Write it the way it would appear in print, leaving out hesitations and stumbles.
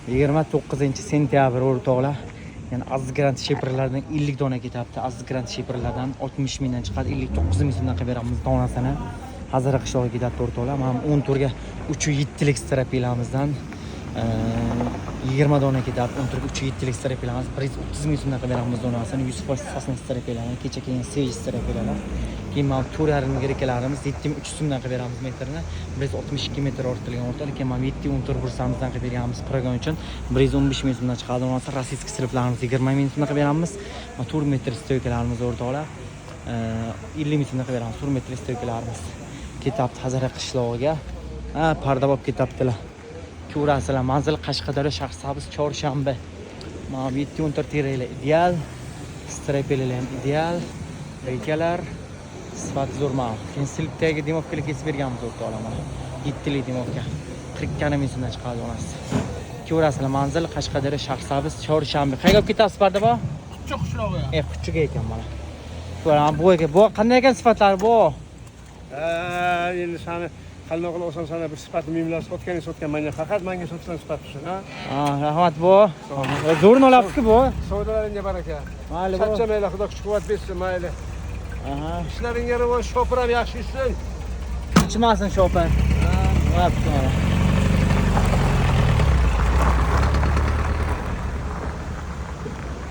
29-sentyabr o'rtoqlar. Yani Aziz Grand Shepherd'lardan 50 dona ketyapti. Aziz Grand Shepherd'lardan 60 mingdan chiqadi, 59 ming so'mdan qilib beramiz donasini. Hazira qishlog'iga ketyapti o'rtoqlar. Mana 10 turga 307lik strapilamizdan 20 dona ketyapti. 10 turga 307lik strapilamiz 130 ming so'mdan qilib beramiz donasini. 100% sasna strapilalar, kecha kelgan Sage strapilalar. Keyin mana turlarning gerekalarimiz 7300 so'mdan qilib beramiz metrini. 162 metr ortilgan o'rtoqlar. Keyin mana 7 tur bursamizdan qilib beramiz program uchun 115 ming so'mdan chiqadi. Ondan rossiyskiy striplarimiz 20 ming so'mdan qilib beramiz. Mana tur metr stoykalarimiz o'rtoqlar 50 ming so'mdan qilib beramiz. Tur metr stoykalarimiz ketyapti Hazara qishlog'iga. Parda bo'lib ketyaptilar. Ko'rasizlar, manzil Qashqadaryo, Shahrisabz, Chorshanba. Mana 7 tiraylar ideal, strapelar ham ideal, reykalar sifat zo'r mana. Keyin silkdagi demovkaga kesib berganmiz o'rtoqlar mana. 7 lik demovka 40 ming so'mdan chiqadi onasi. Ko'rasizlar, manzil Qashqadaryo, Shahrisabz, Chorshanba. Qayerga olib ketasiz parda bor? Quchuk qishlog'iga. Quchuk ekan mana. Ko'raman bu ekan. Bu qanday ekan sifatlari bu? Endi sani qalmoq qilib sana bir sifatni minglar sotgan menga faqat menga sotgan sifat shu, ha? Rahmat bu. Zo'r olyapsiz-ku bu. Savdolaringga baraka. Mayli bu. Charchamaylar, Xudo kuch-quvvat bersin, mayli. Ishlaringga rivoj, shopir ham yaxshi ishlang. Chimasin shopir.